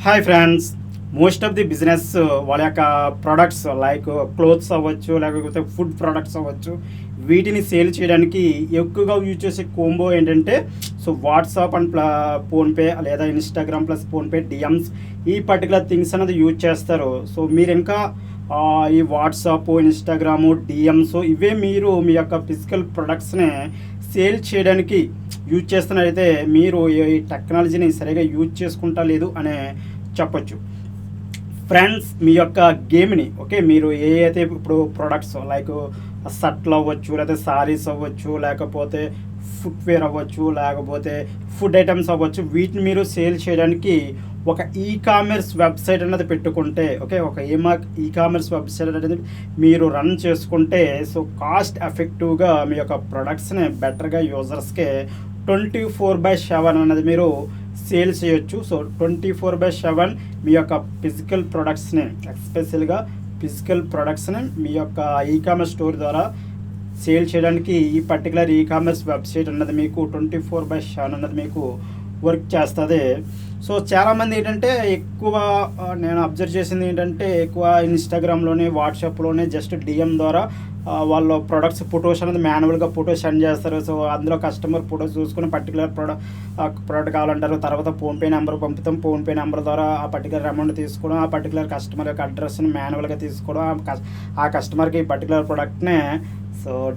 Hi friends. Most of the business వాళ్ళ యొక్క products like clothes అవ్వచ్చు, లేకపోతే ఫుడ్ ప్రొడక్ట్స్ అవ్వచ్చు, వీటిని సేల్ చేయడానికి ఎక్కువగా యూజ్ చేసే కోంబో ఏంటంటే వాట్సాప్ అండ్ ఫోన్పే లేదా ఇన్స్టాగ్రామ్ ప్లస్ ఫోన్పే డిఎమ్స్ ఈ పర్టికులర్ థింగ్స్ అనేది యూజ్ చేస్తారు. మీరు ఇంకా ఈ వాట్సాప్, ఇన్స్టాగ్రాము, డిఎమ్స్ ఇవే మీరు మీ యొక్క ఫిజికల్ ప్రొడక్ట్స్ని సేల్ చేయడానికి యూజ్ చేస్తున్నట్టయితే మీరు ఈ టెక్నాలజీని సరిగా యూజ్ చేసుకుంటా లేదు అనే చెప్పొచ్చు. ఫ్రెండ్స్, మీ యొక్క గేమ్ని మీరు ఏ అయితే ఇప్పుడు ప్రొడక్ట్స్ లైక్ షర్ట్లు అవ్వచ్చు, లేకపోతే సారీస్ అవ్వచ్చు, లేకపోతే ఫుట్వేర్ అవ్వచ్చు, లేకపోతే ఫుడ్ ఐటమ్స్ అవ్వచ్చు, వీటిని మీరు సేల్ చేయడానికి ఒక కామర్స్ వెబ్సైట్ అనేది పెట్టుకుంటే ఒక కామర్స్ వెబ్సైట్ అనేది మీరు రన్ చేసుకుంటే కాస్ట్ ఎఫెక్టివ్గా మీ యొక్క ప్రొడక్ట్స్ని బెటర్గా యూజర్స్కి 24/7 అనేది మీరు సేల్ చేయొచ్చు. 24/7 మీ యొక్క ఫిజికల్ ప్రొడక్ట్స్ని, ఎస్పెషల్గా ఫిజికల్ ప్రొడక్ట్స్ని మీ యొక్క కామర్స్ స్టోర్ ద్వారా సేల్ చేయడానికి ఈ పర్టికులర్ కామర్స్ వెబ్సైట్ అన్నది మీకు 24/7 అన్నది మీకు వర్క్ చేస్తుంది. చాలామంది ఏంటంటే ఎక్కువ నేను అబ్జర్వ్ చేసింది ఏంటంటే ఎక్కువ ఇన్స్టాగ్రామ్లోనే, వాట్సాప్లోనే జస్ట్ డిఎం ద్వారా వాళ్ళ ప్రొడక్ట్స్ ఫొటోస్ అనేది మాన్యువల్గా ఫొటోస్ సెండ్ చేస్తారు. అందులో కస్టమర్ ఫొటోస్ చూసుకుని పర్టికులర్ ప్రోడక్ట్ కావాలంటారు. తర్వాత ఫోన్పే నెంబర్ పంపుతాం. ఫోన్పే నెంబర్ ద్వారా ఆ పర్టికులర్ అమౌంట్ తీసుకోవడం, ఆ పర్టికులర్ కస్టమర్ యొక్క అడ్రస్ని మాన్యువల్గా తీసుకోవడం, ఆ కస్టమర్కి పర్టికులర్ ప్రోడక్ట్ని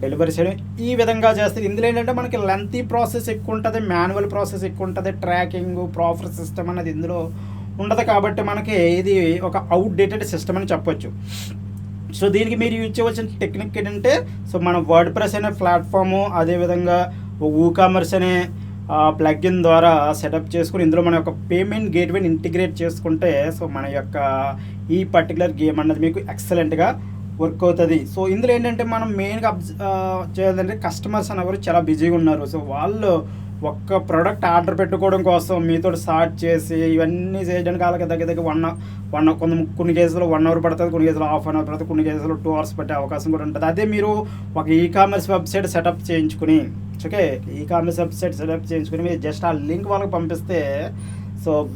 డెలివరీ చేయడం, ఈ విధంగా చేస్తారు. ఇందులో ఏంటంటే మనకి లెంతీ ప్రాసెస్ ఎక్కువ ఉంటుంది, మాన్యువల్ ప్రాసెస్ ఎక్కువ ఉంటుంది, ట్రాకింగ్ ప్రాపర్ సిస్టమ్ అనేది ఇందులో ఉండదు. కాబట్టి మనకి ఇది ఒక అవుట్డేటెడ్ సిస్టమ్ అని చెప్పొచ్చు. దీనికి మీరు యూజ్ చేయవలసిన టెక్నిక్ ఏంటంటే మన వర్డ్ ప్రెస్ అనే ప్లాట్ఫాము, అదేవిధంగా కామర్స్ అనే ప్లగ్ఇన్ ద్వారా సెటప్ చేసుకుని ఇందులో మన యొక్క పేమెంట్ గేట్వేని ఇంటిగ్రేట్ చేసుకుంటే మన యొక్క ఈ పర్టికులర్ గేమ్ అన్నది మీకు ఎక్సలెంట్గా వర్క్ అవుతుంది. ఇందులో ఏంటంటే మనం మెయిన్గా చేయాలంటే కస్టమర్స్ అనేవారు చాలా బిజీగా ఉన్నారు. వాళ్ళు ఒక్క ప్రోడక్ట్ ఆర్డర్ పెట్టుకోవడం కోసం మీతో స్టార్ట్ చేసి ఇవన్నీ చేయడానికి వాళ్ళకి దగ్గర కొన్ని కేసులో 1 అవర్ పడుతుంది, కొన్ని కేసులో హాఫ్ అన్ అవర్ పడుతుంది, కొన్ని కేసులో 2 అవర్స్ పట్టే అవకాశం కూడా ఉంటుంది. అదే మీరు ఒక కామర్స్ వెబ్సైట్ సెటప్ చేయించుకుని కామర్స్ వెబ్సైట్ సెటప్ చేయించుకుని మీరు జస్ట్ ఆ లింక్ వాళ్ళకి పంపిస్తే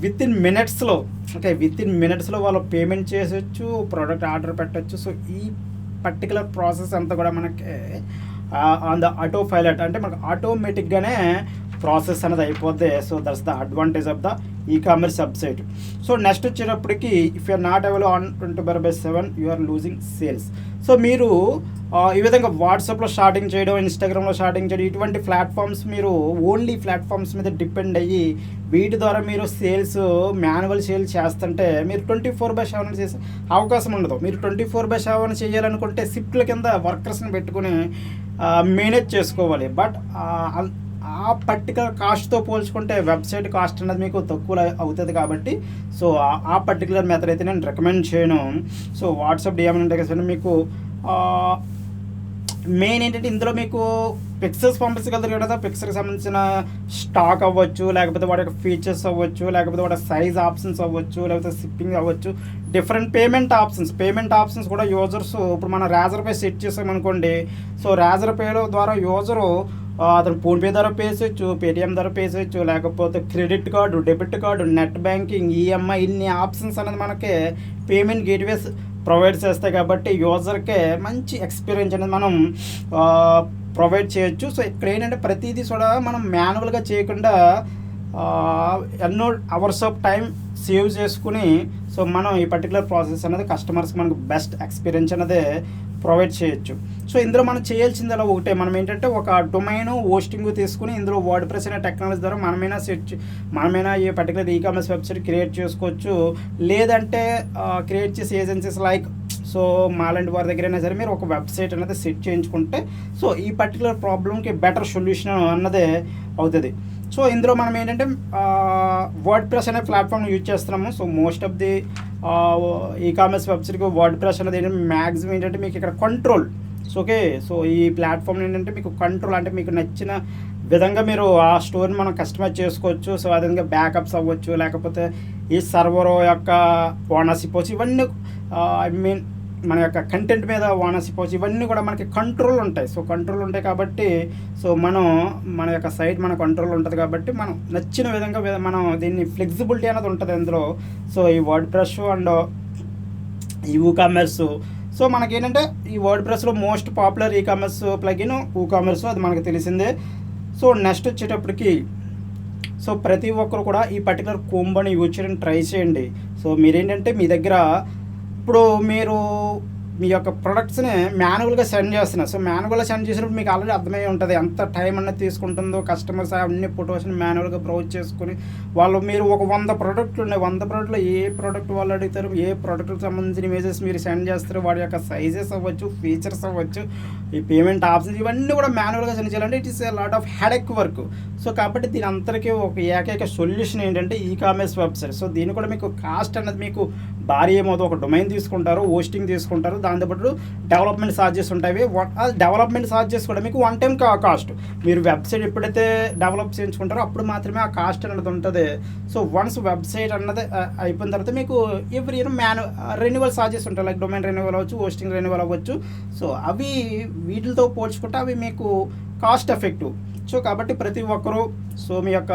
విత్ ఇన్ మినిట్స్లో వాళ్ళు పేమెంట్ చేసొచ్చు, ప్రోడక్ట్ ఆర్డర్ పెట్టచ్చు. ఈ పర్టికులర్ ప్రాసెస్ అంతా కూడా మనకి ఆన్ ద ఆటో పైలట్ అంటే మనకు ఆటోమేటిక్గానే ప్రాసెస్ అనేది అయిపోద్ది. That's the advantage of the commerce website. Next వచ్చేటప్పటికి if you are not available on 24/7 you are losing sales. మీరు ఈ విధంగా వాట్సాప్లో స్టార్టింగ్ చేయడం, ఇన్స్టాగ్రామ్లో స్టార్టింగ్ చేయడం, ఇటువంటి ప్లాట్ఫామ్స్ మీరు ఓన్లీ ప్లాట్ఫామ్స్ మీద డిపెండ్ అయ్యి వీటి ద్వారా మీరు సేల్స్ మాన్యువల్ సేల్స్ చేస్తుంటే మీరు 24/7 చేసే అవకాశం ఉండదు. మీరు 24/7 చేయాలనుకుంటే షిఫ్ట్ల కింద వర్కర్స్ని పెట్టుకుని మేనేజ్ చేసుకోవాలి. బట్ ఆ పర్టికులర్ కాస్ట్తో పోల్చుకుంటే వెబ్సైట్ కాస్ట్ అనేది మీకు తక్కువ అవుతుంది. కాబట్టి ఆ పర్టికులర్ మెథడ్ అయితే నేను రికమెండ్ చేయను. వాట్సాప్ డిఎం అంటే మీకు మెయిన్ ఏంటంటే ఇందులో మీకు పిక్చర్స్ పంపించగలుగుతారు కదా, పిక్చర్కి సంబంధించిన స్టాక్ అవ్వచ్చు, లేకపోతే వాటి యొక్క ఫీచర్స్ అవ్వచ్చు, లేకపోతే వాటి సైజ్ ఆప్షన్స్ అవ్వచ్చు, లేకపోతే షిప్పింగ్ అవ్వచ్చు, డిఫరెంట్ పేమెంట్ ఆప్షన్స్ కూడా యూజర్స్ ఇప్పుడు మనం రేజర్ పే సెట్ చేసామనుకోండి. రేజర్ పే ద్వారా యూజరు అతను ఫోన్పే ద్వారా పే చేయొచ్చు, పేటిఎం ద్వారా పే చేయొచ్చు, లేకపోతే credit card, debit card, net banking, EMI, ఇన్ని ఆప్షన్స్ అనేది మనకి పేమెంట్ గేట్వేస్ ప్రొవైడ్ చేస్తాయి. కాబట్టి యూజర్కే మంచి ఎక్స్పీరియన్స్ అనేది మనం ప్రొవైడ్ చేయొచ్చు. ఇక్కడ ఏంటంటే ప్రతిదీ కూడా మనం మాన్యువల్గా చేయకుండా ఎన్నో అవర్స్ ఆఫ్ టైం సేవ్ చేసుకుని మనం ఈ పర్టికులర్ ప్రాసెస్ అనేది కస్టమర్స్కి మనకు బెస్ట్ ఎక్స్పీరియన్స్ అనేది ప్రొవైడ్ చేయొచ్చు. ఇందులో మనం చేయాల్సింది అలా ఒకటే, మనం ఏంటంటే ఒక డొమైన్ హోస్టింగ్ తీసుకుని ఇందులో వర్డ్ ప్రెస్ అనే టెక్నాలజీ ద్వారా మనమైనా ఈ పర్టికులర్ కామర్స్ వెబ్సైట్ క్రియేట్ చేసుకోవచ్చు. లేదంటే క్రియేట్ చేసే ఏజెన్సీస్ లైక్ మాలాంటి వారి దగ్గరైనా సరే మీరు ఒక వెబ్సైట్ అనేది సెట్ చేయించుకుంటే ఈ పర్టికులర్ ప్రాబ్లంకి బెటర్ సొల్యూషన్ అన్నదే అవుతుంది. ఇందులో మనం ఏంటంటే వర్డ్ ప్రెస్ అనే ప్లాట్ఫామ్ యూజ్ చేస్తున్నాము. మోస్ట్ ఆఫ్ ది కామర్స్ వెబ్సైట్కి వర్డ్ ప్రెస్ అనేది ఏంటంటే మ్యాక్సిమం ఏంటంటే మీకు ఇక్కడ కంట్రోల్. ఈ ప్లాట్ఫామ్ ఏంటంటే మీకు కంట్రోల్ అంటే మీకు నచ్చిన విధంగా మీరు ఆ స్టోర్ని మనం కస్టమైజ్ చేసుకోవచ్చు. అదేవిధంగా బ్యాకప్స్ అవ్వచ్చు, లేకపోతే ఈ సర్వర్ యొక్క ఓనర్షిప్ అవ్వచ్చు, ఇవన్నీ మన యొక్క కంటెంట్ మీద ఓనర్షిప్ అవచ్చు, ఇవన్నీ కూడా మనకి కంట్రోల్ ఉంటాయి. సో కంట్రోల్ ఉంటాయి కాబట్టి సో మన యొక్క సైట్ మన కంట్రోల్ ఉంటుంది కాబట్టి మనం నచ్చిన విధంగా మనం దీన్ని ఫ్లెక్సిబిలిటీ అనేది ఉంటుంది అందులో. సో ఈ వర్డ్ ప్రెస్ అండ్ ఈ ఊకామర్స్, సో మనకేంటంటే ఈ వర్డ్ ప్రెస్లో మోస్ట్ పాపులర్ ఈకామర్స్ ప్లగిన్ ఊకామర్స్, అది మనకు తెలిసిందే. సో నెక్స్ట్ వచ్చేటప్పటికి సో ప్రతి ఒక్కరు కూడా ఈ పర్టికులర్ కోంబోని యూజ్ చేయడానికి ట్రై చేయండి. సో మీరేంటంటే మీ దగ్గర ఇప్పుడు మీరు మీ యొక్క ప్రొడక్ట్స్ని మాన్యువల్గా సెండ్ చేస్తున్నారు. సో మాన్యువల్గా సెండ్ చేసినప్పుడు మీకు ఆల్రెడీ అర్థమై ఉంటుంది ఎంత టైం అన్నది తీసుకుంటుందో. కస్టమర్స్ అన్ని ఫొటోస్ని మాన్యువల్గా బ్రౌజ్ చేసుకుని మీరు ఒక 100 ప్రోడక్ట్లు ఉన్నాయి, 100 ప్రోడక్ట్లో ఏ ప్రోడక్ట్ వాళ్ళు అడుగుతారు, ఏ ప్రోడక్ట్కి సంబంధించిన ఇమేజెస్ మీరు సెండ్ చేస్తారు, వాటి యొక్క సైజెస్ అవ్వచ్చు, ఫీచర్స్ అవ్వచ్చు, ఈ పేమెంట్ ఆప్షన్స్, ఇవన్నీ కూడా మాన్యువల్గా సెండ్ చేయాలంటే it is a lot of headache work. So కాబట్టి దీని అంతరికీ ఒక ఏకైక సొల్యూషన్ ఏంటంటే ఈకామర్స్ వెబ్సైట్. సో దీని కూడా మీకు కాస్ట్ అనేది మీకు భారీ ఏమవుతుంది. ఒక డొమైన్ తీసుకుంటారు, హోస్టింగ్ తీసుకుంటారు, దాంతోపాటు డెవలప్మెంట్ ఛార్జెస్ ఉంటాయి. డెవలప్మెంట్ ఛార్జెస్ కూడా మీకు వన్ టైం కాస్ట్. మీరు వెబ్సైట్ ఎప్పుడైతే డెవలప్ చేయించుకుంటారో అప్పుడు మాత్రమే ఆ కాస్ట్ అనేది ఉంటుంది. సో వన్స్ వెబ్సైట్ అన్నది అయిపోయిన తర్వాత మీకు ఎవ్రీ ఇయర్ రెన్యువల్ ఛార్జెస్ ఉంటాయి, లైక్ డొమైన్ రెన్యువల్ అవ్వచ్చు, హోస్టింగ్ రెన్యువల్ అవ్వచ్చు. సో అవి వీటితో పోల్చుకుంటే అవి మీకు కాస్ట్ ఎఫెక్టివ్. సో కాబట్టి ప్రతి ఒక్కరూ సో మీ యొక్క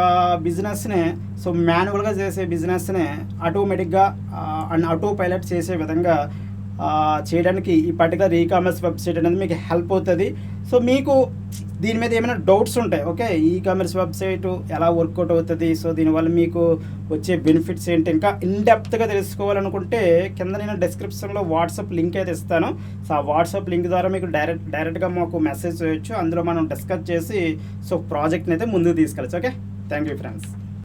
బిజినెస్ని సో మాన్యువల్గా చేసే బిజినెస్ని ఆటోమేటిక్గా అండ్ ఆటో పైలట్ చేసే విధంగా చేయడానికి ఈ పర్టికులర్ ఈకామర్స్ వెబ్సైట్ అనేది మీకు హెల్ప్ అవుతుంది. సో మీకు దీని మీద ఏమైనా డౌట్స్ ఉంటాయి, ఓకే, ఈకామర్స్ వెబ్సైట్ ఎలా వర్కౌట్ అవుతుంది, సో దీనివల్ల మీకు వచ్చే బెనిఫిట్స్ ఏంటి, ఇంకా ఇన్డెప్త్గా తెలుసుకోవాలనుకుంటే కింద నేను డిస్క్రిప్షన్లో వాట్సాప్ లింక్ అయితే ఇస్తాను. సో ఆ వాట్సాప్ లింక్ ద్వారా మీకు డైరెక్ట్గా మాకు మెసేజ్ చేయొచ్చు. అందులో మనం డిస్కస్ చేసి సో ప్రాజెక్ట్ని అయితే ముందుకు తీసుకెళ్ళచ్చు. Okay, thank you friends.